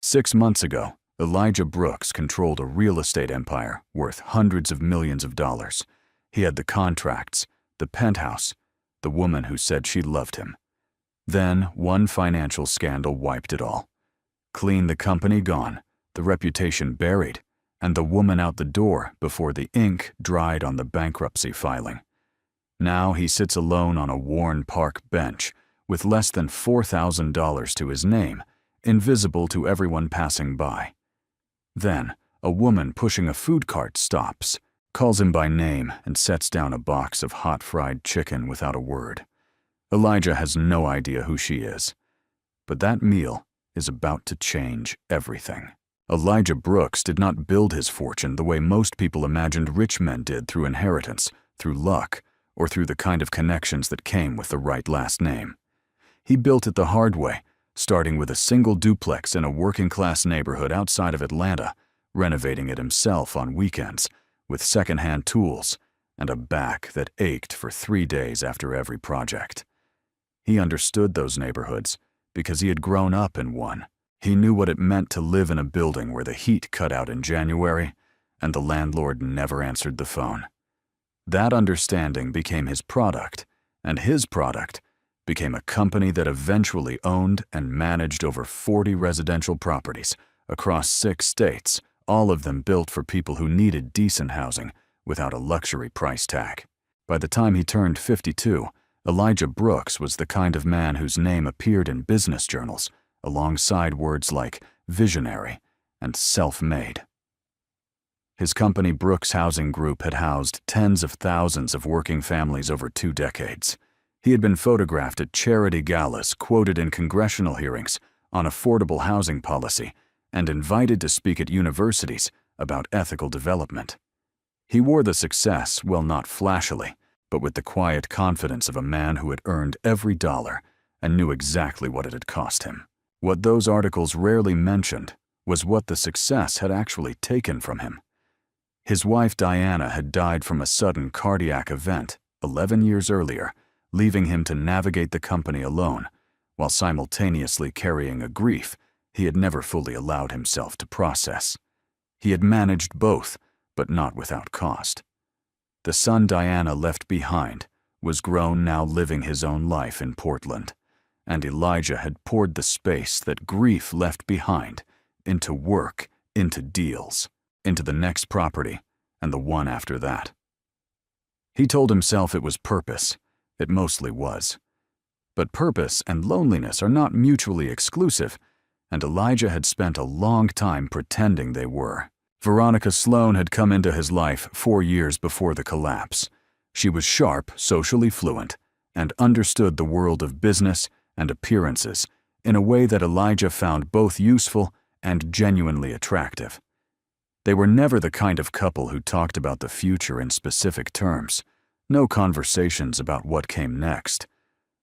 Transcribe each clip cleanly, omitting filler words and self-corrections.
6 months ago, Elijah Brooks controlled a real estate empire worth hundreds of millions of dollars. He had the contracts, the penthouse, the woman who said she loved him. Then, one financial scandal wiped it all. Clean the company gone, the reputation buried, and the woman out the door before the ink dried on the bankruptcy filing. Now he sits alone on a worn park bench with less than $4,000 to his name, invisible to everyone passing by. Then, a woman pushing a food cart stops, calls him by name, and sets down a box of hot fried chicken without a word. Elijah has no idea who she is. But that meal is about to change everything. Elijah Brooks did not build his fortune the way most people imagined rich men did, through inheritance, through luck, or through the kind of connections that came with the right last name. He built it the hard way, starting with a single duplex in a working-class neighborhood outside of Atlanta, renovating it himself on weekends, with second-hand tools, and a back that ached for 3 days after every project. He understood those neighborhoods because he had grown up in one. He knew what it meant to live in a building where the heat cut out in January and the landlord never answered the phone. That understanding became his product, and his product became a company that eventually owned and managed over 40 residential properties across 6 states, all of them built for people who needed decent housing without a luxury price tag. By the time he turned 52, Elijah Brooks was the kind of man whose name appeared in business journals alongside words like visionary and self-made. His company, Brooks Housing Group, had housed tens of thousands of working families over 2 decades. He had been photographed at charity galas, quoted in congressional hearings on affordable housing policy, and invited to speak at universities about ethical development. He wore the success, well, not flashily, but with the quiet confidence of a man who had earned every dollar and knew exactly what it had cost him. What those articles rarely mentioned was what the success had actually taken from him. His wife Diana had died from a sudden cardiac event 11 years earlier, leaving him to navigate the company alone, while simultaneously carrying a grief he had never fully allowed himself to process. He had managed both, but not without cost. The son Diana left behind was grown, now living his own life in Portland, and Elijah had poured the space that grief left behind into work, into deals, into the next property and the one after that. He told himself it was purpose. It mostly was. But purpose and loneliness are not mutually exclusive, and Elijah had spent a long time pretending they were. Veronica Sloan had come into his life 4 years before the collapse. She was sharp, socially fluent, and understood the world of business and appearances in a way that Elijah found both useful and genuinely attractive. They were never the kind of couple who talked about the future in specific terms. No conversations about what came next.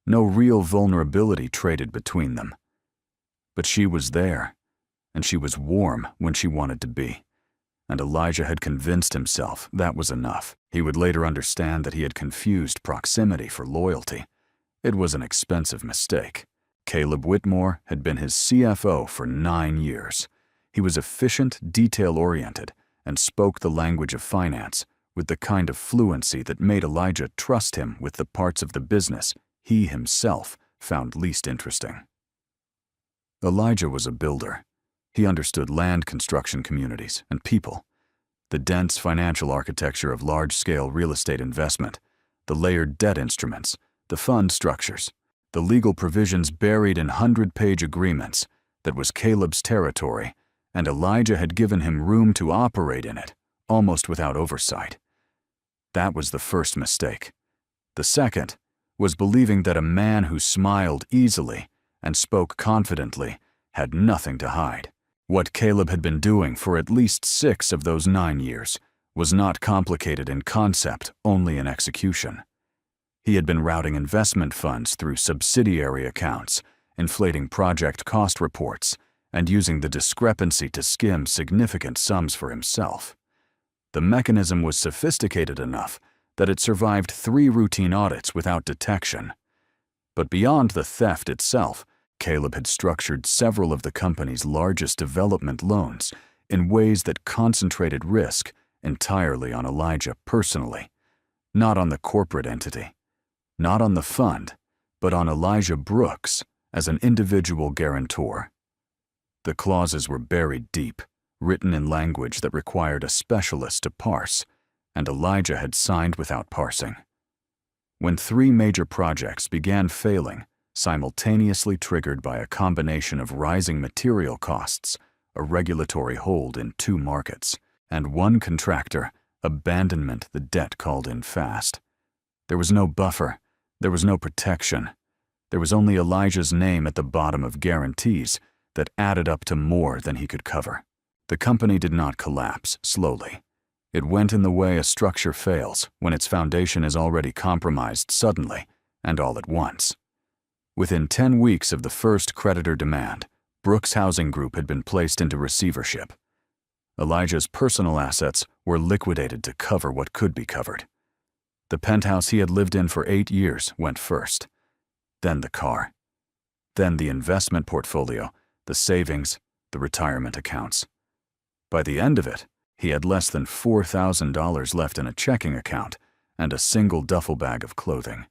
No real vulnerability traded between them. But she was there, and she was warm when she wanted to be. And Elijah had convinced himself that was enough. He would later understand that he had confused proximity for loyalty. It was an expensive mistake. Caleb Whitmore had been his CFO for 9 years. He was efficient, detail-oriented, and spoke the language of finance with the kind of fluency that made Elijah trust him with the parts of the business he himself found least interesting. Elijah was a builder. He understood land construction communities and people, the dense financial architecture of large-scale real estate investment, the layered debt instruments, the fund structures, the legal provisions buried in 100-page agreements. That was Caleb's territory, and Elijah had given him room to operate in it, almost without oversight. That was the first mistake. The second was believing that a man who smiled easily and spoke confidently had nothing to hide. What Caleb had been doing for at least 6 of those 9 years was not complicated in concept, only in execution. He had been routing investment funds through subsidiary accounts, inflating project cost reports, and using the discrepancy to skim significant sums for himself. The mechanism was sophisticated enough that it survived 3 routine audits without detection. But beyond the theft itself, Caleb had structured several of the company's largest development loans in ways that concentrated risk entirely on Elijah personally, not on the corporate entity, not on the fund, but on Elijah Brooks as an individual guarantor. The clauses were buried deep, written in language that required a specialist to parse, and Elijah had signed without parsing. When 3 major projects began failing, simultaneously triggered by a combination of rising material costs, a regulatory hold in 2 markets, and one contractor, abandonment, the debt called in fast. There was no buffer, there was no protection. There was only Elijah's name at the bottom of guarantees that added up to more than he could cover. The company did not collapse slowly. It went in the way a structure fails when its foundation is already compromised suddenly and all at once. Within 10 weeks of the first creditor demand, Brooks Housing Group had been placed into receivership. Elijah's personal assets were liquidated to cover what could be covered. The penthouse he had lived in for 8 years went first. Then the car. Then the investment portfolio, the savings, the retirement accounts. By the end of it, he had less than $4,000 left in a checking account and a single duffel bag of clothing.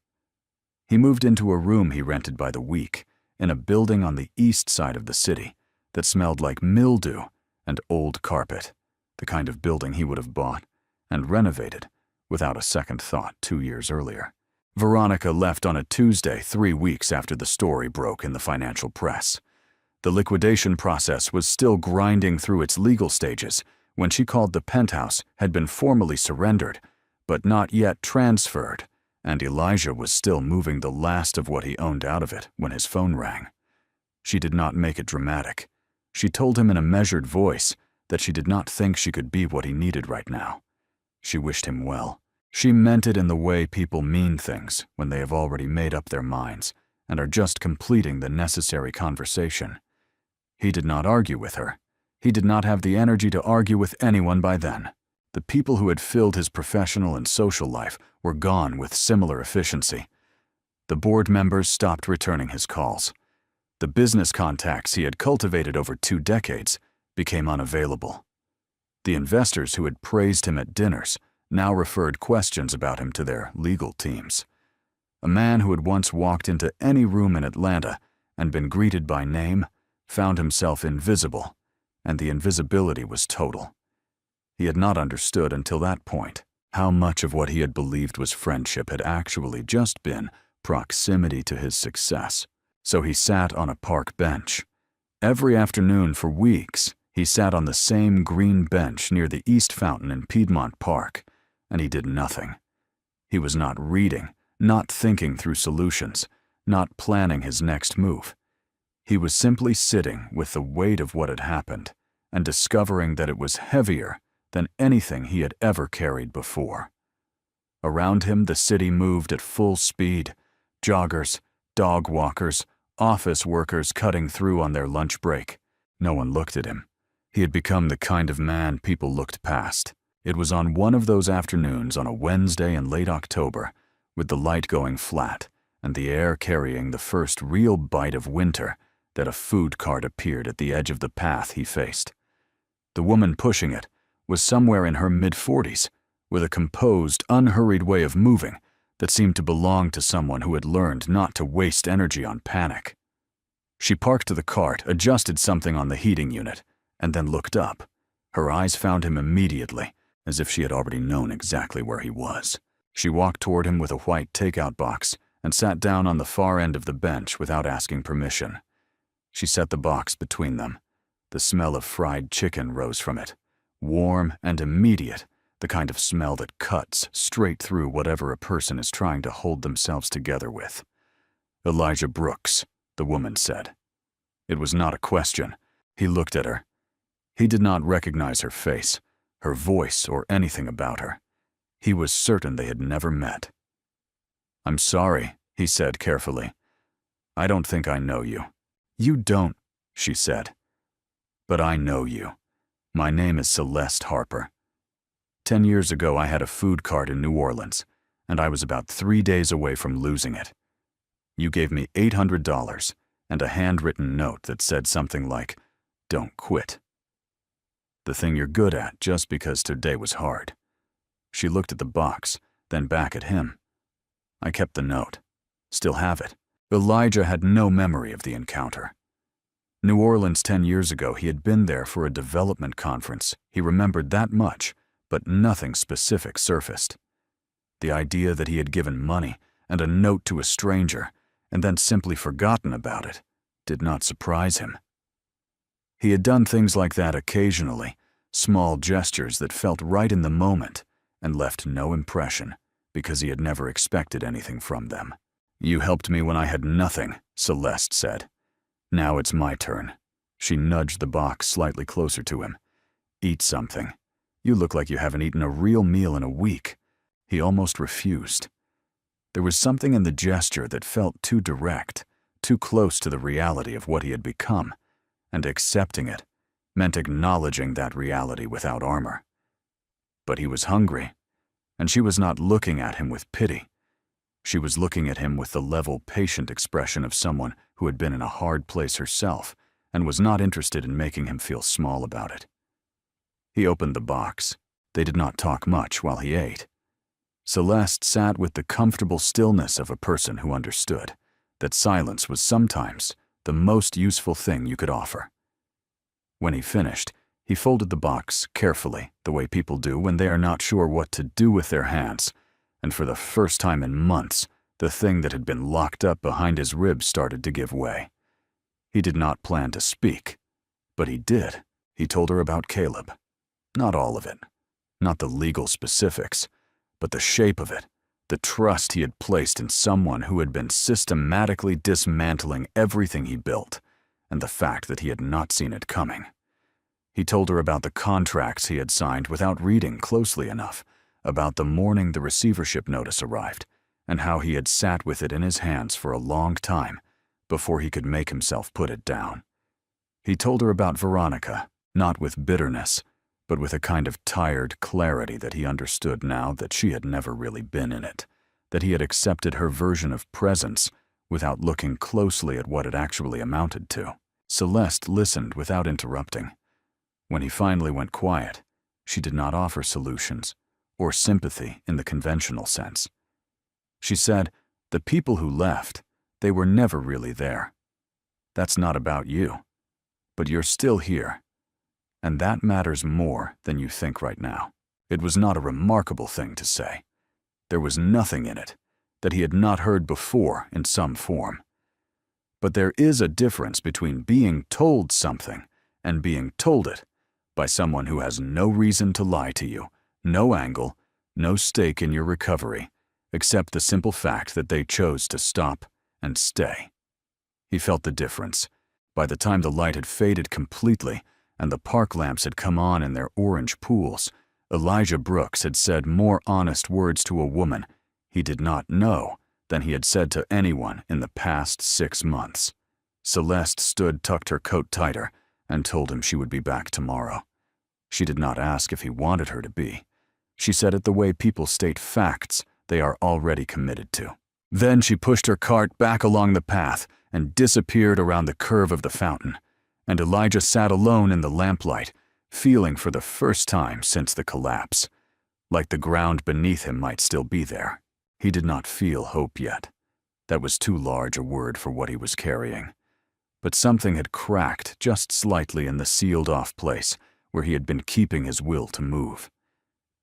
He moved into a room he rented by the week in a building on the east side of the city that smelled like mildew and old carpet, the kind of building he would have bought and renovated without a second thought 2 years earlier. Veronica left on a Tuesday 3 weeks after the story broke in the financial press. The liquidation process was still grinding through its legal stages when she called the penthouse had been formally surrendered, but not yet transferred, and Elijah was still moving the last of what he owned out of it when his phone rang. She did not make it dramatic. She told him in a measured voice that she did not think she could be what he needed right now. She wished him well. She meant it in the way people mean things when they have already made up their minds and are just completing the necessary conversation. He did not argue with her. He did not have the energy to argue with anyone by then. The people who had filled his professional and social life were gone with similar efficiency. The board members stopped returning his calls. The business contacts he had cultivated over 2 decades became unavailable. The investors who had praised him at dinners now referred questions about him to their legal teams. A man who had once walked into any room in Atlanta and been greeted by name found himself invisible, and the invisibility was total. He had not understood until that point how much of what he had believed was friendship had actually just been proximity to his success. So he sat on a park bench. Every afternoon for weeks, he sat on the same green bench near the East Fountain in Piedmont Park, and he did nothing. He was not reading, not thinking through solutions, not planning his next move. He was simply sitting with the weight of what had happened and discovering that it was heavier than anything he had ever carried before. Around him, the city moved at full speed. Joggers, dog walkers, office workers cutting through on their lunch break. No one looked at him. He had become the kind of man people looked past. It was on one of those afternoons on a Wednesday in late October, with the light going flat and the air carrying the first real bite of winter, that a food cart appeared at the edge of the path he faced. The woman pushing it was somewhere in her mid-40s, with a composed, unhurried way of moving that seemed to belong to someone who had learned not to waste energy on panic. She parked the cart, adjusted something on the heating unit, and then looked up. Her eyes found him immediately, as if she had already known exactly where he was. She walked toward him with a white takeout box and sat down on the far end of the bench without asking permission. She set the box between them. The smell of fried chicken rose from it, warm and immediate, the kind of smell that cuts straight through whatever a person is trying to hold themselves together with. "Elijah Brooks," the woman said. It was not a question. He looked at her. He did not recognize her face, her voice, or anything about her. He was certain they had never met. "I'm sorry," he said carefully. "I don't think I know you." "You don't," she said. "But I know you. My name is Celeste Harper. 10 years ago I had a food cart in New Orleans, and I was about 3 days away from losing it. You gave me $800, and a handwritten note that said something like, "Don't quit. The thing you're good at just because today was hard." She looked at the box, then back at him. I kept the note. Still have it. Elijah had no memory of the encounter. New Orleans 10 years ago, he had been there for a development conference. He remembered that much, but nothing specific surfaced. The idea that he had given money and a note to a stranger and then simply forgotten about it did not surprise him. He had done things like that occasionally, small gestures that felt right in the moment and left no impression because he had never expected anything from them. "You helped me when I had nothing," Celeste said. "Now it's my turn." She nudged the box slightly closer to him. "Eat something. You look like you haven't eaten a real meal in a week." He almost refused. There was something in the gesture that felt too direct, too close to the reality of what he had become, and accepting it meant acknowledging that reality without armor. But he was hungry, and she was not looking at him with pity. She was looking at him with the level, patient expression of someone who had been in a hard place herself and was not interested in making him feel small about it. He opened the box. They did not talk much while he ate. Celeste sat with the comfortable stillness of a person who understood that silence was sometimes the most useful thing you could offer. When he finished, he folded the box carefully, the way people do when they are not sure what to do with their hands, and for the first time in months, the thing that had been locked up behind his ribs started to give way. He did not plan to speak, but he did. He told her about Caleb. Not all of it, not the legal specifics, but the shape of it, the trust he had placed in someone who had been systematically dismantling everything he built, and the fact that he had not seen it coming. He told her about the contracts he had signed without reading closely enough, about the morning the receivership notice arrived, and how he had sat with it in his hands for a long time before he could make himself put it down. He told her about Veronica, not with bitterness, but with a kind of tired clarity that he understood now that she had never really been in it, that he had accepted her version of presence without looking closely at what it actually amounted to. Celeste listened without interrupting. When he finally went quiet, she did not offer solutions or sympathy in the conventional sense. She said, "The people who left, they were never really there. That's not about you, but you're still here. And that matters more than you think right now." It was not a remarkable thing to say. There was nothing in it that he had not heard before in some form. But there is a difference between being told something and being told it by someone who has no reason to lie to you, no angle, no stake in your recovery, except the simple fact that they chose to stop and stay. He felt the difference. By the time the light had faded completely, and the park lamps had come on in their orange pools, Elijah Brooks had said more honest words to a woman he did not know than he had said to anyone in the past 6 months. Celeste tucked her coat tighter, and told him she would be back tomorrow. She did not ask if he wanted her to be. She said it the way people state facts they are already committed to. Then she pushed her cart back along the path and disappeared around the curve of the fountain, and Elijah sat alone in the lamplight, feeling for the first time since the collapse, like the ground beneath him might still be there. He did not feel hope yet. That was too large a word for what he was carrying. But something had cracked just slightly in the sealed-off place where he had been keeping his will to move.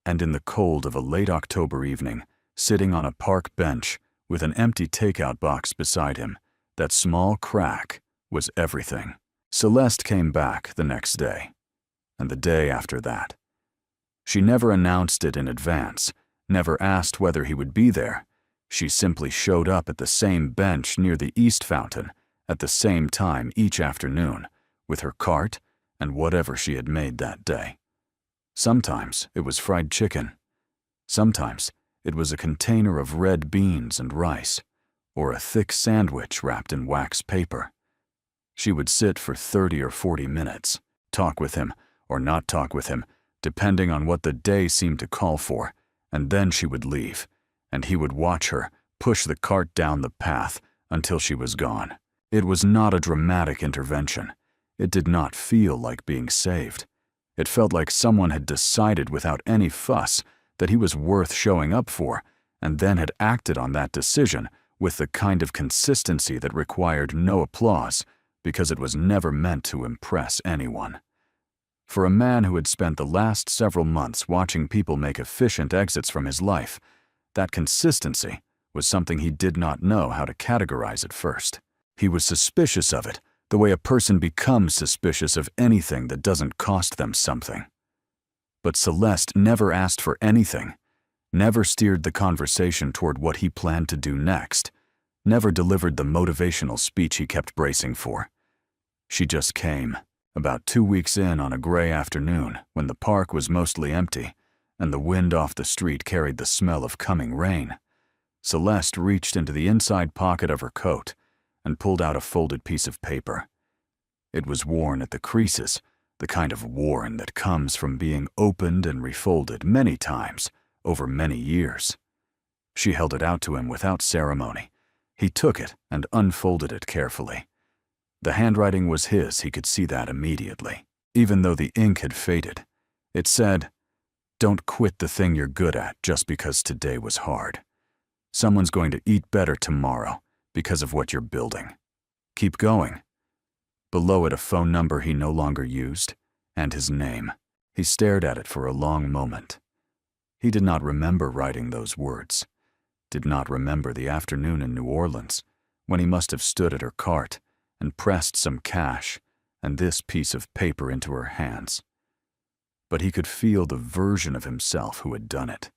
And in the cold of a late October evening, sitting on a park bench with an empty takeout box beside him, that small crack was everything. Celeste came back the next day, and the day after that. She never announced it in advance, never asked whether he would be there. She simply showed up at the same bench near the east fountain at the same time each afternoon, with her cart and whatever she had made that day. Sometimes it was fried chicken. Sometimes it was a container of red beans and rice, or a thick sandwich wrapped in wax paper. She would sit for 30 or 40 minutes, talk with him or not talk with him, depending on what the day seemed to call for, and then she would leave, and he would watch her push the cart down the path until she was gone. It was not a dramatic intervention. It did not feel like being saved. It felt like someone had decided without any fuss that he was worth showing up for, and then had acted on that decision with the kind of consistency that required no applause because it was never meant to impress anyone. For a man who had spent the last several months watching people make efficient exits from his life, that consistency was something he did not know how to categorize at first. He was suspicious of it, the way a person becomes suspicious of anything that doesn't cost them something. But Celeste never asked for anything, never steered the conversation toward what he planned to do next, never delivered the motivational speech he kept bracing for. She just came, about 2 weeks in on a gray afternoon when the park was mostly empty and the wind off the street carried the smell of coming rain. Celeste reached into the inside pocket of her coat and pulled out a folded piece of paper. It was worn at the creases, the kind of worn that comes from being opened and refolded many times over many years. She held it out to him without ceremony. He took it and unfolded it carefully. The handwriting was his, he could see that immediately, even though the ink had faded. It said, "Don't quit the thing you're good at just because today was hard. Someone's going to eat better tomorrow because of what you're building. Keep going." Below it, a phone number he no longer used, and his name. He stared at it for a long moment. He did not remember writing those words, did not remember the afternoon in New Orleans, when he must have stood at her cart and pressed some cash and this piece of paper into her hands. But he could feel the version of himself who had done it.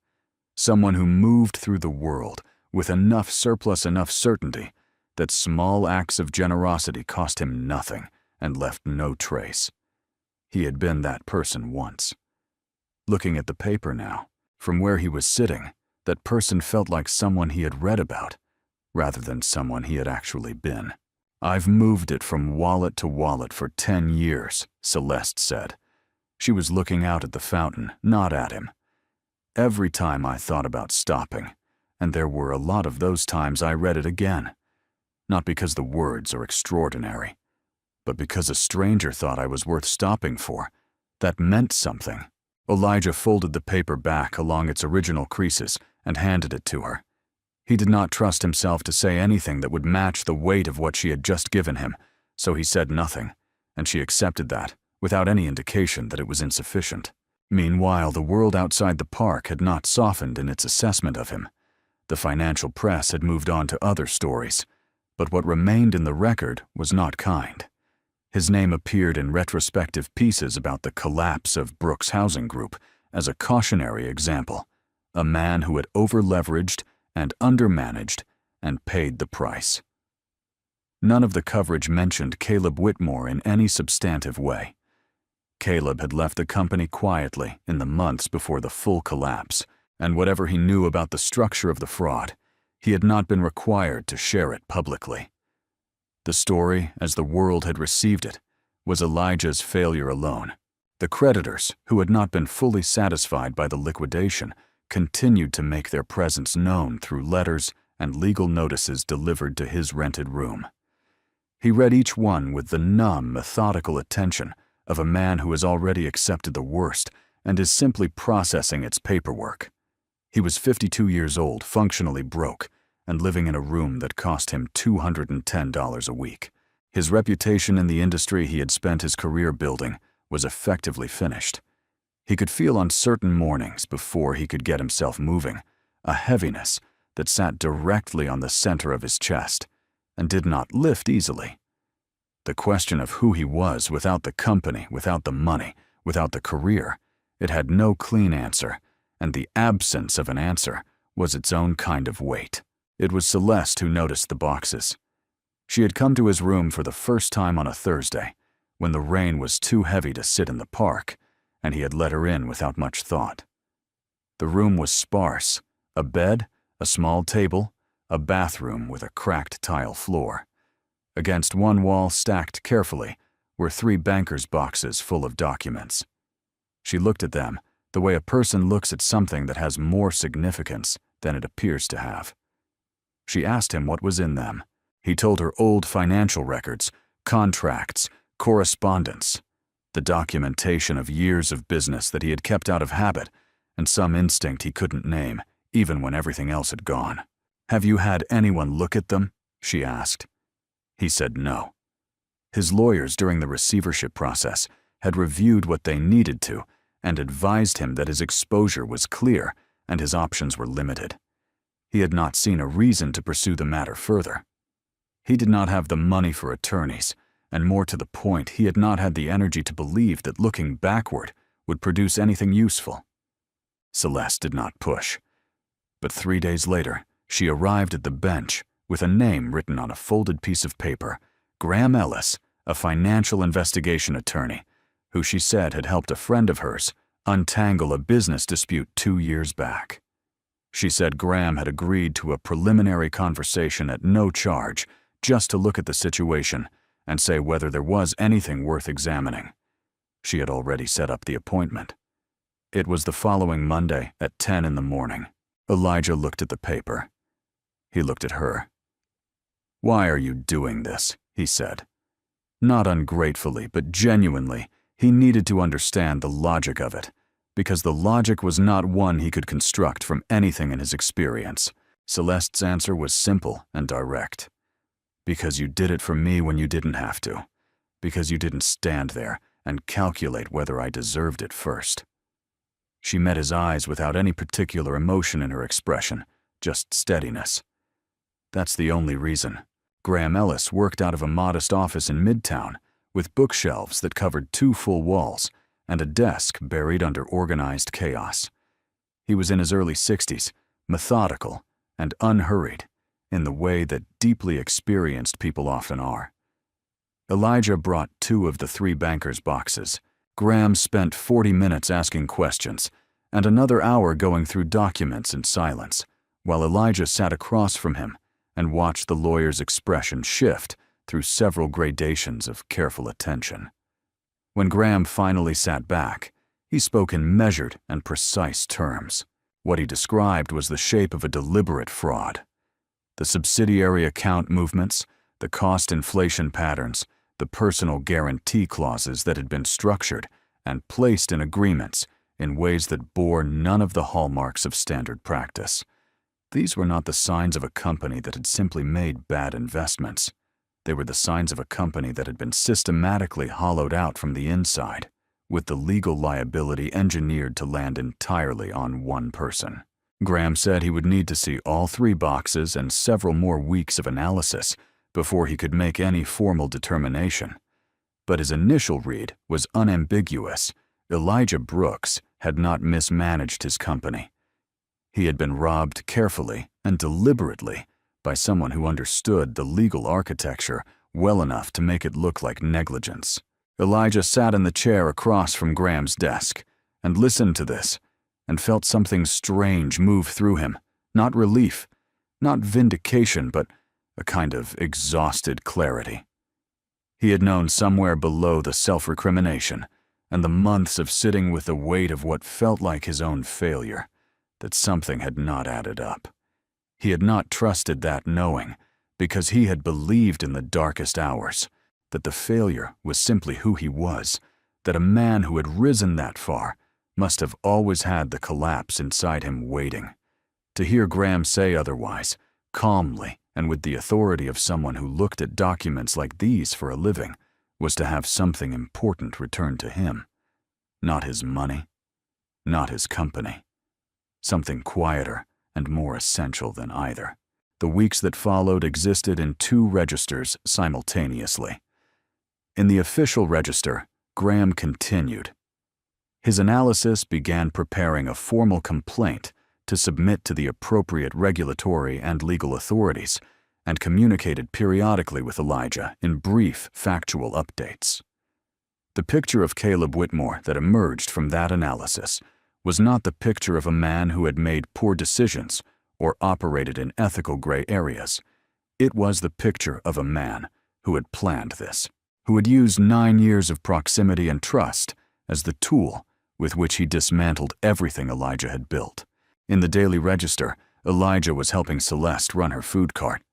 Someone who moved through the world with enough surplus, enough certainty that small acts of generosity cost him nothing and left no trace. He had been that person once. Looking at the paper now, from where he was sitting, that person felt like someone he had read about, rather than someone he had actually been. "I've moved it from wallet to wallet for 10 years, Celeste said. She was looking out at the fountain, not at him. "Every time I thought about stopping, and there were a lot of those times, I read it again. Not because the words are extraordinary, but because a stranger thought I was worth stopping for. That meant something." Elijah folded the paper back along its original creases and handed it to her. He did not trust himself to say anything that would match the weight of what she had just given him, so he said nothing, and she accepted that, without any indication that it was insufficient. Meanwhile, the world outside the park had not softened in its assessment of him. The financial press had moved on to other stories, but what remained in the record was not kind. His name appeared in retrospective pieces about the collapse of Brooks Housing Group as a cautionary example, a man who had over-leveraged and undermanaged and paid the price. None of the coverage mentioned Caleb Whitmore in any substantive way. Caleb had left the company quietly in the months before the full collapse, and whatever he knew about the structure of the fraud, he had not been required to share it publicly. The story, as the world had received it, was Elijah's failure alone. The creditors, who had not been fully satisfied by the liquidation, continued to make their presence known through letters and legal notices delivered to his rented room. He read each one with the numb, methodical attention of a man who has already accepted the worst and is simply processing its paperwork. He was 52 years old, functionally broke, and living in a room that cost him $210 a week. His reputation in the industry he had spent his career building was effectively finished. He could feel on certain mornings, before he could get himself moving, a heaviness that sat directly on the center of his chest and did not lift easily. The question of who he was without the company, without the money, without the career, it had no clean answer, and the absence of an answer was its own kind of weight. It was Celeste who noticed the boxes. She had come to his room for the first time on a Thursday, when the rain was too heavy to sit in the park, and he had let her in without much thought. The room was sparse: a bed, a small table, a bathroom with a cracked tile floor. Against one wall, stacked carefully, were 3 banker's boxes full of documents. She looked at them the way a person looks at something that has more significance than it appears to have. She asked him what was in them. He told her old financial records, contracts, correspondence, the documentation of years of business that he had kept out of habit, and some instinct he couldn't name, even when everything else had gone. "Have you had anyone look at them?" she asked. He said no. His lawyers during the receivership process had reviewed what they needed to and advised him that his exposure was clear and his options were limited. He had not seen a reason to pursue the matter further. He did not have the money for attorneys, and more to the point, he had not had the energy to believe that looking backward would produce anything useful. Celeste did not push. But 3 days later, she arrived at the bench with a name written on a folded piece of paper, Graham Ellis, a financial investigation attorney, who she said had helped a friend of hers untangle a business dispute 2 years back. She said Graham had agreed to a preliminary conversation at no charge just to look at the situation and say whether there was anything worth examining. She had already set up the appointment. It was the following Monday at 10 in the morning. Elijah looked at the paper. He looked at her. "Why are you doing this?" he said. Not ungratefully, but genuinely, he needed to understand the logic of it, because the logic was not one he could construct from anything in his experience. Celeste's answer was simple and direct. "Because you did it for me when you didn't have to. Because you didn't stand there and calculate whether I deserved it first." She met his eyes without any particular emotion in her expression, just steadiness. "That's the only reason." Graham Ellis worked out of a modest office in Midtown, with bookshelves that covered 2 full walls and a desk buried under organized chaos. He was in his early 60s, methodical and unhurried, in the way that deeply experienced people often are. Elijah brought 2 of the 3 bankers' boxes. Graham spent 40 minutes asking questions and another hour going through documents in silence, while Elijah sat across from him and watched the lawyer's expression shift through several gradations of careful attention. When Graham finally sat back, he spoke in measured and precise terms. What he described was the shape of a deliberate fraud. The subsidiary account movements, the cost inflation patterns, the personal guarantee clauses that had been structured and placed in agreements in ways that bore none of the hallmarks of standard practice. These were not the signs of a company that had simply made bad investments. They were the signs of a company that had been systematically hollowed out from the inside, with the legal liability engineered to land entirely on one person. Graham said he would need to see all 3 boxes and several more weeks of analysis before he could make any formal determination. But his initial read was unambiguous. Elijah Brooks had not mismanaged his company. He had been robbed carefully and deliberately by someone who understood the legal architecture well enough to make it look like negligence. Elijah sat in the chair across from Graham's desk and listened to this and felt something strange move through him. Not relief, not vindication, but a kind of exhausted clarity. He had known somewhere below the self-recrimination and the months of sitting with the weight of what felt like his own failure, that something had not added up. He had not trusted that knowing because he had believed in the darkest hours that the failure was simply who he was, that a man who had risen that far must have always had the collapse inside him waiting. To hear Graham say otherwise, calmly and with the authority of someone who looked at documents like these for a living, was to have something important returned to him. Not his money, not his company. Something quieter and more essential than either. The weeks that followed existed in 2 registers simultaneously. In the official register, Graham continued. His analysis began preparing a formal complaint to submit to the appropriate regulatory and legal authorities, and communicated periodically with Elijah in brief, factual updates. The picture of Caleb Whitmore that emerged from that analysis was not the picture of a man who had made poor decisions or operated in ethical gray areas. It was the picture of a man who had planned this, who had used 9 years of proximity and trust as the tool with which he dismantled everything Elijah had built. In the Daily Register, Elijah was helping Celeste run her food cart.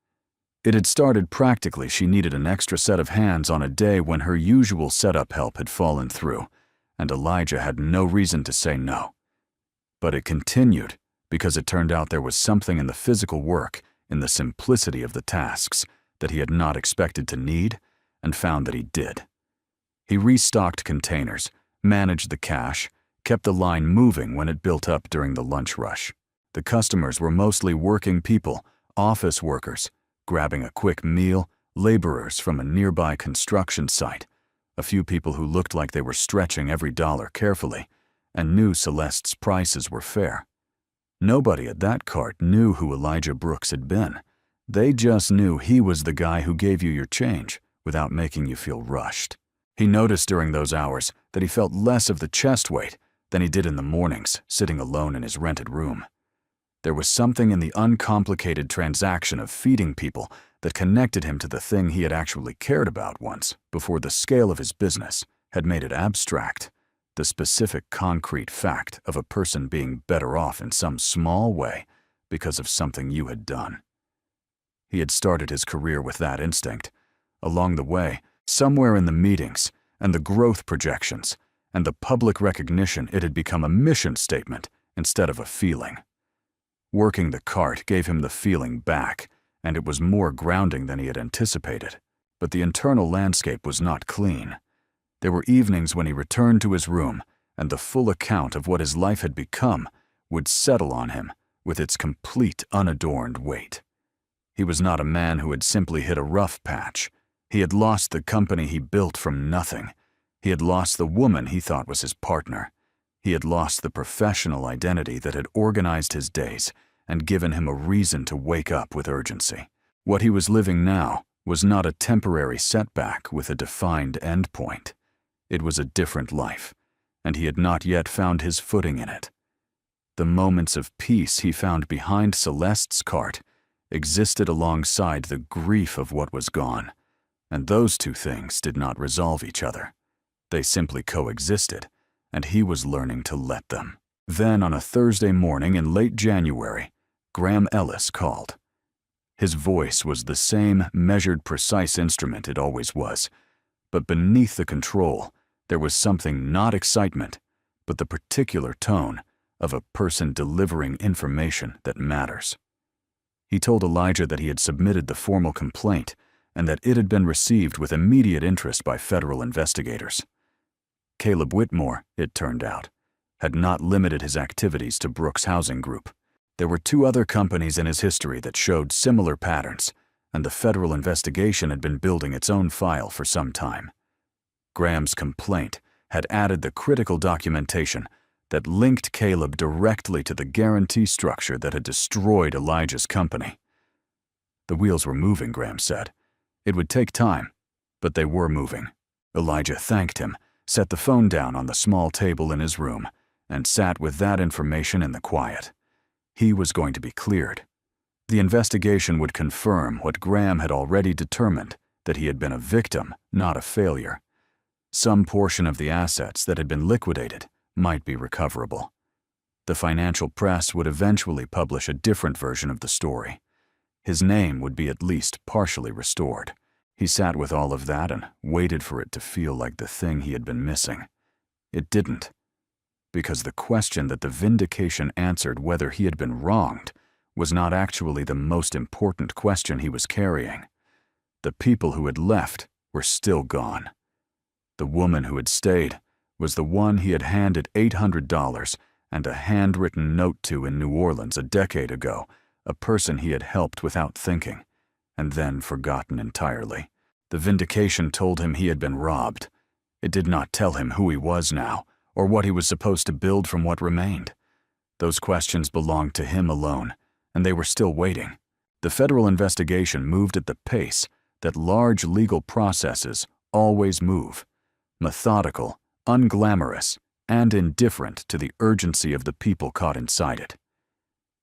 It had started practically she needed an extra set of hands on a day when her usual setup help had fallen through, and Elijah had no reason to say no. But it continued because it turned out there was something in the physical work, in the simplicity of the tasks, that he had not expected to need, and found that he did. He restocked containers, managed the cash, kept the line moving when it built up during the lunch rush. The customers were mostly working people, office workers, grabbing a quick meal, laborers from a nearby construction site, a few people who looked like they were stretching every dollar carefully, and knew Celeste's prices were fair. Nobody at that cart knew who Elijah Brooks had been. They just knew he was the guy who gave you your change without making you feel rushed. He noticed during those hours that he felt less of the chest weight than he did in the mornings, sitting alone in his rented room. There was something in the uncomplicated transaction of feeding people that connected him to the thing he had actually cared about once, before the scale of his business had made it abstract, the specific concrete fact of a person being better off in some small way because of something you had done. He had started his career with that instinct. Along the way, somewhere in the meetings and the growth projections and the public recognition, it had become a mission statement instead of a feeling. Working the cart gave him the feeling back, and it was more grounding than he had anticipated. But the internal landscape was not clean. There were evenings when he returned to his room, and the full account of what his life had become would settle on him with its complete, unadorned weight. He was not a man who had simply hit a rough patch. He had lost the company he built from nothing. He had lost the woman he thought was his partner. He had lost the professional identity that had organized his days and given him a reason to wake up with urgency. What he was living now was not a temporary setback with a defined endpoint. It was a different life, and he had not yet found his footing in it. The moments of peace he found behind Celeste's cart existed alongside the grief of what was gone, and those two things did not resolve each other. They simply coexisted, and he was learning to let them. Then, on a Thursday morning in late January, Graham Ellis called. His voice was the same measured, precise instrument it always was, but beneath the control, there was something, not excitement, but the particular tone of a person delivering information that matters. He told Elijah that he had submitted the formal complaint and that it had been received with immediate interest by federal investigators. Caleb Whitmore, it turned out, had not limited his activities to Brooks Housing Group. There were two other companies in his history that showed similar patterns, and the federal investigation had been building its own file for some time. Graham's complaint had added the critical documentation that linked Caleb directly to the guarantee structure that had destroyed Elijah's company. The wheels were moving, Graham said. It would take time, but they were moving. Elijah thanked him, set the phone down on the small table in his room, and sat with that information in the quiet. He was going to be cleared. The investigation would confirm what Graham had already determined, that he had been a victim, not a failure. Some portion of the assets that had been liquidated might be recoverable. The financial press would eventually publish a different version of the story. His name would be at least partially restored. He sat with all of that and waited for it to feel like the thing he had been missing. It didn't, because the question that the vindication answered, whether he had been wronged, was not actually the most important question he was carrying. The people who had left were still gone. The woman who had stayed was the one he had handed $800 and a handwritten note to in New Orleans a decade ago, a person he had helped without thinking, and then forgotten entirely. The vindication told him he had been robbed. It did not tell him who he was now, or what he was supposed to build from what remained. Those questions belonged to him alone, and they were still waiting. The federal investigation moved at the pace that large legal processes always move, methodical, unglamorous, and indifferent to the urgency of the people caught inside it.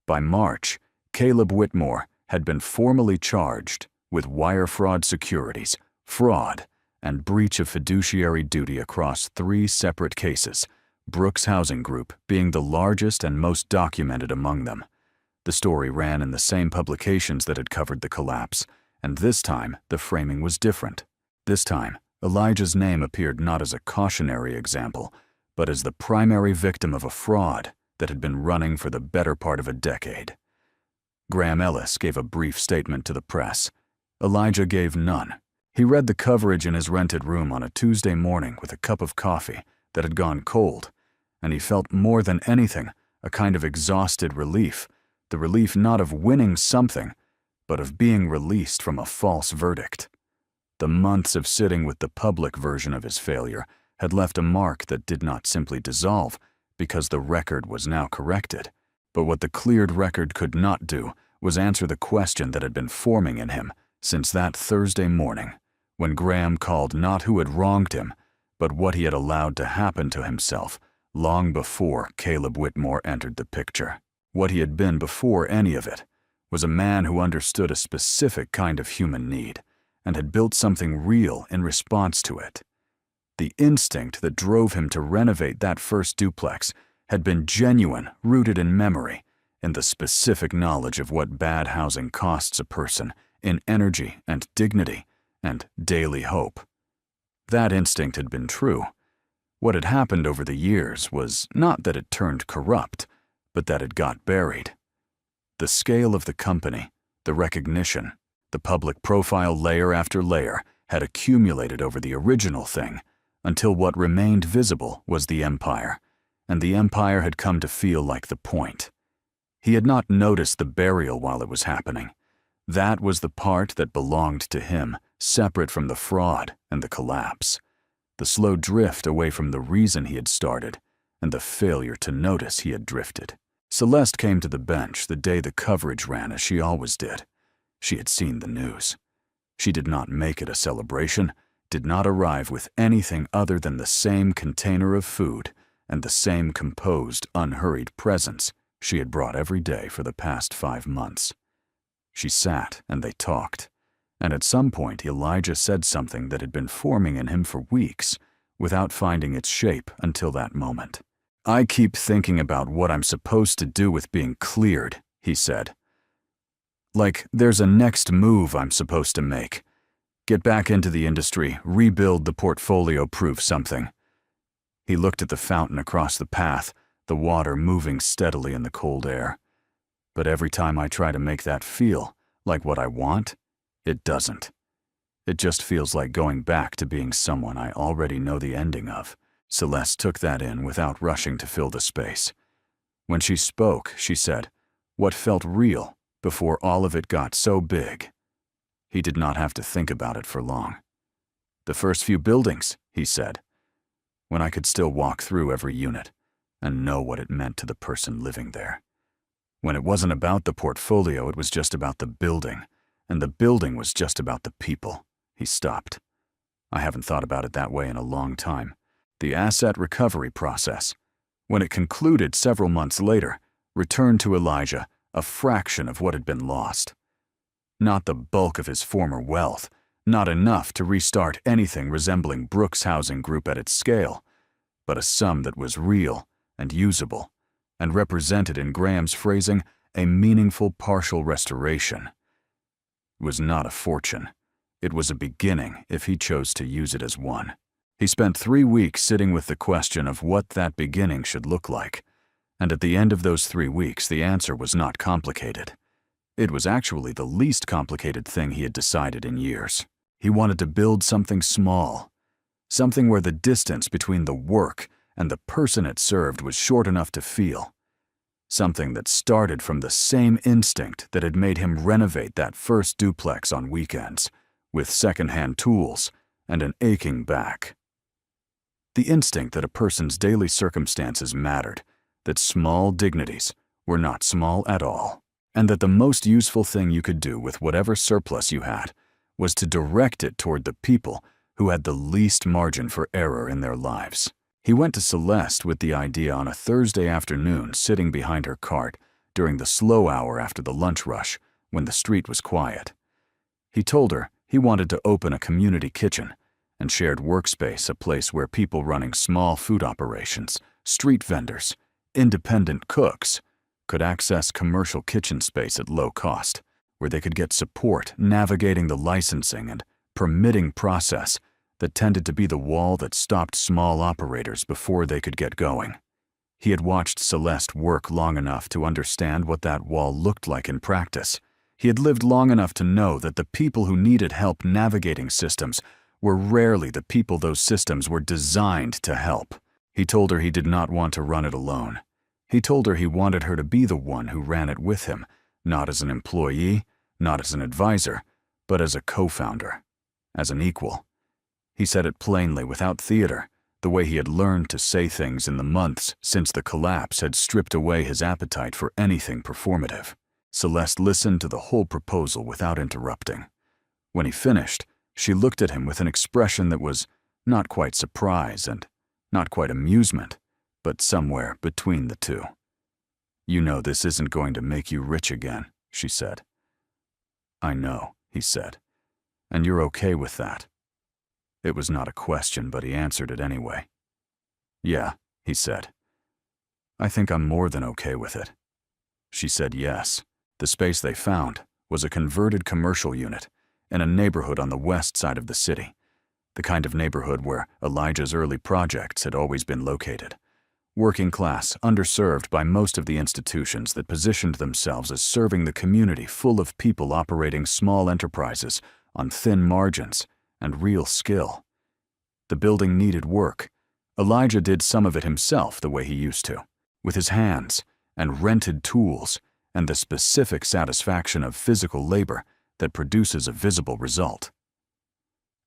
By March, Caleb Whitmore had been formally charged with wire fraud securities, fraud, and breach of fiduciary duty across 3 separate cases, Brooks Housing Group being the largest and most documented among them. The story ran in the same publications that had covered the collapse, And this time, the framing was different. This time, Elijah's name appeared not as a cautionary example, but as the primary victim of a fraud that had been running for the better part of a decade. Graham Ellis gave a brief statement to the press. Elijah gave none. He read the coverage in his rented room on a Tuesday morning with a cup of coffee that had gone cold, and he felt more than anything a kind of exhausted relief, the relief not of winning something, but of being released from a false verdict. The months of sitting with the public version of his failure had left a mark that did not simply dissolve because the record was now corrected, but what the cleared record could not do was answer the question that had been forming in him since that Thursday morning, when Graham called not who had wronged him, but what he had allowed to happen to himself long before Caleb Whitmore entered the picture. What he had been before any of it was a man who understood a specific kind of human need and had built something real in response to it. The instinct that drove him to renovate that first duplex had been genuine, rooted in memory, in the specific knowledge of what bad housing costs a person in energy and dignity and daily hope. That instinct had been true. What had happened over the years was not that it turned corrupt, but that it got buried. The scale of the company, the recognition, the public profile layer after layer had accumulated over the original thing until what remained visible was the empire, and the empire had come to feel like the point. He had not noticed the burial while it was happening. That was the part that belonged to him, separate from the fraud and the collapse, the slow drift away from the reason he had started, and the failure to notice he had drifted. Celeste came to the bench the day the coverage ran as she always did. She had seen the news. She did not make it a celebration, did not arrive with anything other than the same container of food and the same composed, unhurried presence she had brought every day for the past 5 months. She sat and they talked, and at some point Elijah said something that had been forming in him for weeks without finding its shape until that moment. "I keep thinking about what I'm supposed to do with being cleared," he said. "Like there's a next move I'm supposed to make. Get back into the industry, rebuild the portfolio, prove something." He looked at the fountain across the path, the water moving steadily in the cold air. "But every time I try to make that feel like what I want, it doesn't. It just feels like going back to being someone I already know the ending of." Celeste took that in without rushing to fill the space. When she spoke, she said, what felt real before all of it got so big. He did not have to think about it for long. "The first few buildings," he said, when I could still walk through every unit and know what it meant to the person living there. When it wasn't about the portfolio, it was just about the building, and the building was just about the people." He stopped. "I haven't thought about it that way in a long time. The asset recovery process, when it concluded several months later, returned to Elijah a fraction of what had been lost. Not the bulk of his former wealth, not enough to restart anything resembling Brooks Housing Group at its scale, but a sum that was real and usable, and represented in Graham's phrasing a meaningful partial restoration. It was not a fortune. It was a beginning if he chose to use it as one. He spent 3 weeks sitting with the question of what that beginning should look like, and at the end of those 3 weeks the answer was not complicated. It was actually the least complicated thing he had decided in years. He wanted to build something small, something where the distance between the work and the person it served was short enough to feel. Something that started from the same instinct that had made him renovate that first duplex on weekends, with second-hand tools and an aching back. The instinct that a person's daily circumstances mattered, that small dignities were not small at all, and that the most useful thing you could do with whatever surplus you had was to direct it toward the people who had the least margin for error in their lives. He went to Celeste with the idea on a Thursday afternoon, sitting behind her cart during the slow hour after the lunch rush when the street was quiet. He told her he wanted to open a community kitchen and shared workspace, a place where people running small food operations, street vendors, independent cooks could access commercial kitchen space at low cost, where they could get support navigating the licensing and permitting process that tended to be the wall that stopped small operators before they could get going. He had watched Celeste work long enough to understand what that wall looked like in practice. He had lived long enough to know that the people who needed help navigating systems were rarely the people those systems were designed to help. He told her he did not want to run it alone. He told her he wanted her to be the one who ran it with him, not as an employee, not as an advisor, but as a co-founder, as an equal. He said it plainly, without theater, the way he had learned to say things in the months since the collapse had stripped away his appetite for anything performative. Celeste listened to the whole proposal without interrupting. When he finished, she looked at him with an expression that was not quite surprise and not quite amusement, but somewhere between the two. "You know this isn't going to make you rich again," she said. "I know," he said. "And you're okay with that?" It was not a question, but he answered it anyway. "Yeah," he said. "I think I'm more than okay with it." She said yes. The space they found was a converted commercial unit in a neighborhood on the west side of the city, the kind of neighborhood where Elijah's early projects had always been located. Working class, underserved by most of the institutions that positioned themselves as serving the community, full of people operating small enterprises on thin margins and real skill. The building needed work. Elijah did some of it himself the way he used to, with his hands and rented tools and the specific satisfaction of physical labor that produces a visible result.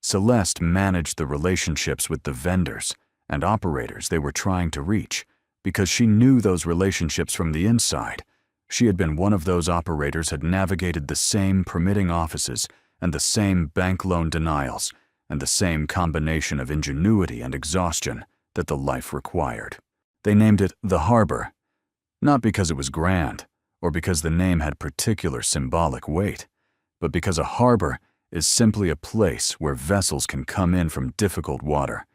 Celeste managed the relationships with the vendors and operators they were trying to reach because she knew those relationships from the inside. She had been one of those operators, had navigated the same permitting offices and the same bank loan denials and the same combination of ingenuity and exhaustion that the life required. They named it the Harbor, not because it was grand or because the name had particular symbolic weight, but because a harbor is simply a place where vessels can come in from difficult water,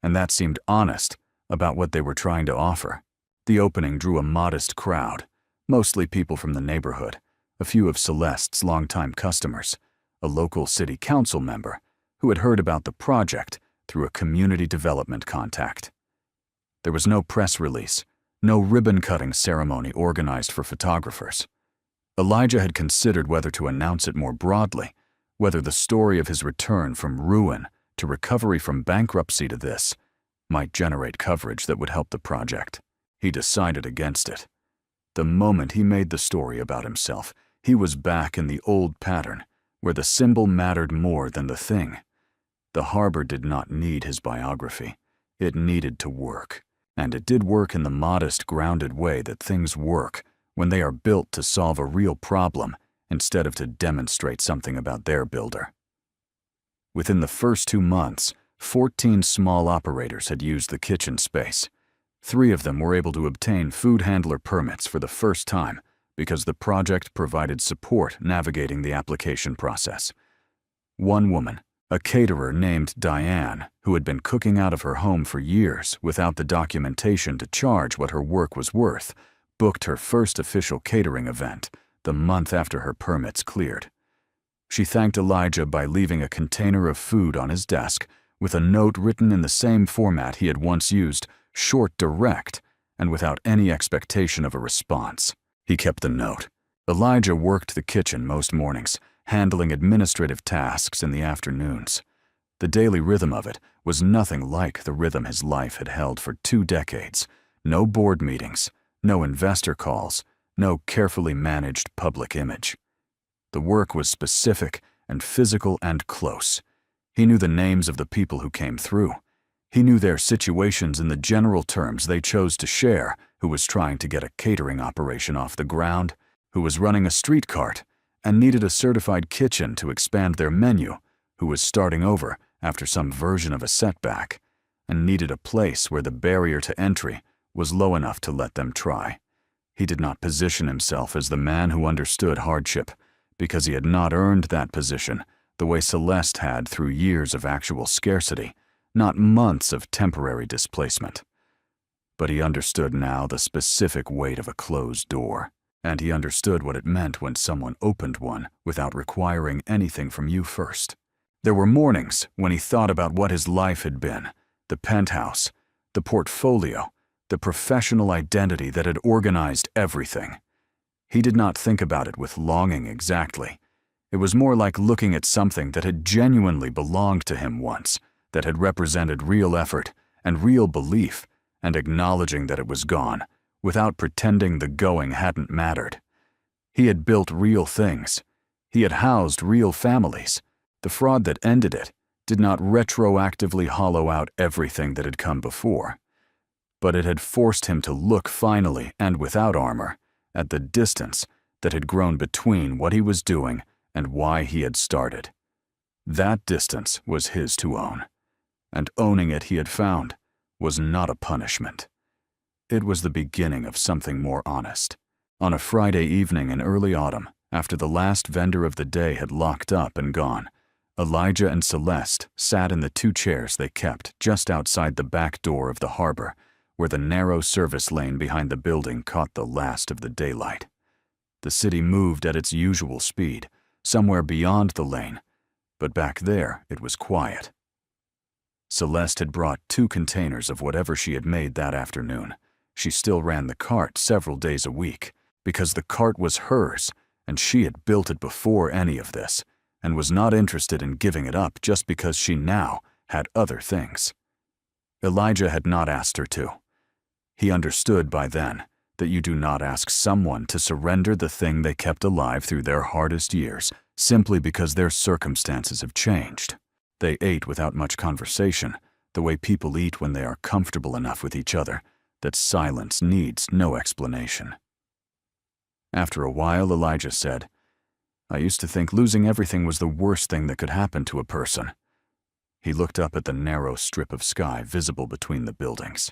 and that seemed honest about what they were trying to offer. The opening drew a modest crowd, mostly people from the neighborhood, a few of Celeste's longtime customers, a local city council member who had heard about the project through a community development contact. There was no press release, no ribbon-cutting ceremony organized for photographers. Elijah had considered whether to announce it more broadly, whether the story of his return from ruin to recovery from bankruptcy to this might generate coverage that would help the project. He decided against it. The moment he made the story about himself, he was back in the old pattern, where the symbol mattered more than the thing. The harbor did not need his biography. It needed to work. And it did work in the modest, grounded way that things work when they are built to solve a real problem instead of to demonstrate something about their builder. Within the first 2 months, 14 small operators had used the kitchen space. 3 of them were able to obtain food handler permits for the first time because the project provided support navigating the application process. One woman, a caterer named Diane, who had been cooking out of her home for years without the documentation to charge what her work was worth, booked her first official catering event the month after her permits cleared. She thanked Elijah by leaving a container of food on his desk with a note written in the same format he had once used, short, direct, and without any expectation of a response. He kept the note. Elijah worked the kitchen most mornings, handling administrative tasks in the afternoons. The daily rhythm of it was nothing like the rhythm his life had held for 2 decades. No board meetings, no investor calls, no carefully managed public image. The work was specific and physical and close. He knew the names of the people who came through. He knew their situations in the general terms they chose to share, who was trying to get a catering operation off the ground, who was running a street cart and needed a certified kitchen to expand their menu, who was starting over after some version of a setback, and needed a place where the barrier to entry was low enough to let them try. He did not position himself as the man who understood hardship, because he had not earned that position the way Celeste had through years of actual scarcity, not months of temporary displacement. But he understood now the specific weight of a closed door, and he understood what it meant when someone opened one without requiring anything from you first. There were mornings when he thought about what his life had been, the penthouse, the portfolio, the professional identity that had organized everything. He did not think about it with longing exactly. It was more like looking at something that had genuinely belonged to him once, that had represented real effort and real belief, and acknowledging that it was gone, without pretending the going hadn't mattered. He had built real things. He had housed real families. The fraud that ended it did not retroactively hollow out everything that had come before, but it had forced him to look finally, and without armor, at the distance that had grown between what he was doing and why he had started. That distance was his to own, and owning it, he had found, was not a punishment. It was the beginning of something more honest. On a Friday evening in early autumn, after the last vendor of the day had locked up and gone, Elijah and Celeste sat in the 2 chairs they kept just outside the back door of the harbor, where the narrow service lane behind the building caught the last of the daylight. The city moved at its usual speed, somewhere beyond the lane, but back there it was quiet. Celeste had brought 2 containers of whatever she had made that afternoon. She still ran the cart several days a week, because the cart was hers, and she had built it before any of this, and was not interested in giving it up just because she now had other things. Elijah had not asked her to. He understood by then that you do not ask someone to surrender the thing they kept alive through their hardest years simply because their circumstances have changed. They ate without much conversation, the way people eat when they are comfortable enough with each other that silence needs no explanation. After a while, Elijah said, "I used to think losing everything was the worst thing that could happen to a person." He looked up at the narrow strip of sky visible between the buildings.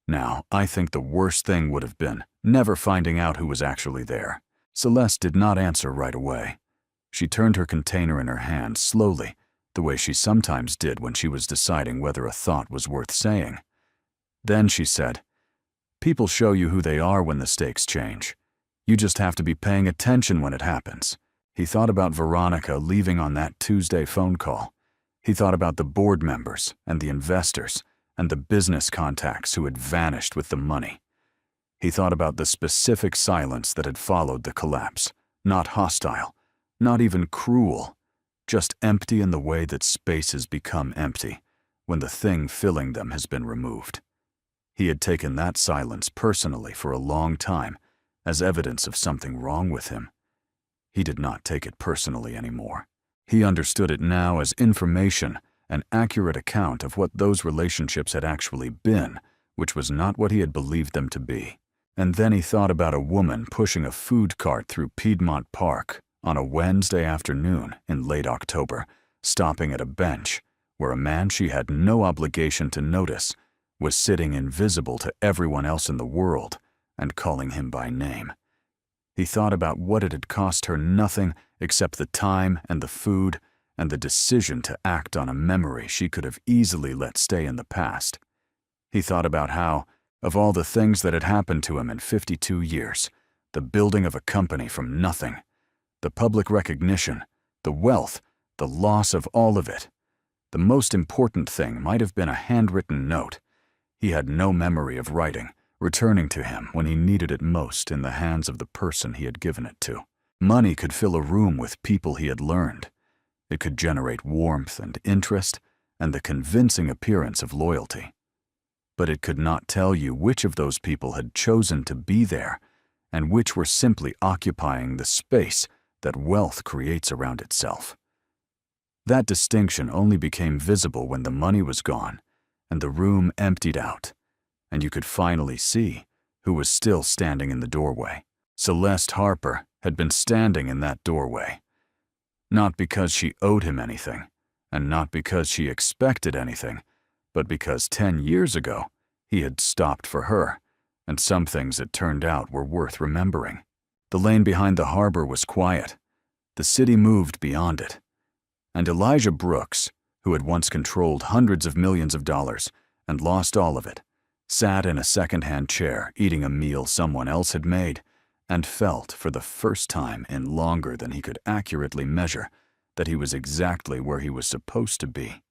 "Now, I think the worst thing would have been never finding out who was actually there." Celeste did not answer right away. She turned her container in her hand slowly, the way she sometimes did when she was deciding whether a thought was worth saying. Then she said, "People show you who they are when the stakes change. You just have to be paying attention when it happens." He thought about Veronica leaving on that Tuesday phone call. He thought about the board members and the investors and the business contacts who had vanished with the money. He thought about the specific silence that had followed the collapse, not hostile, not even cruel, just empty in the way that spaces become empty when the thing filling them has been removed. He had taken that silence personally for a long time as evidence of something wrong with him. He did not take it personally anymore. He understood it now as information, an accurate account of what those relationships had actually been, which was not what he had believed them to be. And then he thought about a woman pushing a food cart through Piedmont Park on a Wednesday afternoon in late October, stopping at a bench where a man she had no obligation to notice was sitting invisible to everyone else in the world and calling him by name. He thought about what it had cost her nothing except the time and the food and the decision to act on a memory she could have easily let stay in the past. He thought about how, of all the things that had happened to him in 52 years, the building of a company from nothing, the public recognition, the wealth, the loss of all of it, the most important thing might have been a handwritten note. He had no memory of writing, returning to him when he needed it most in the hands of the person he had given it to. Money could fill a room with people he had learned. It could generate warmth and interest and the convincing appearance of loyalty. But it could not tell you which of those people had chosen to be there and which were simply occupying the space that wealth creates around itself. That distinction only became visible when the money was gone and the room emptied out, and you could finally see who was still standing in the doorway. Celeste Harper had been standing in that doorway, not because she owed him anything, and not because she expected anything, but because 10 years ago he had stopped for her, and some things it turned out were worth remembering. The lane behind the harbor was quiet. The city moved beyond it. And Elijah Brooks, who had once controlled hundreds of millions of dollars and lost all of it, sat in a second-hand chair eating a meal someone else had made and felt for the first time in longer than he could accurately measure that he was exactly where he was supposed to be.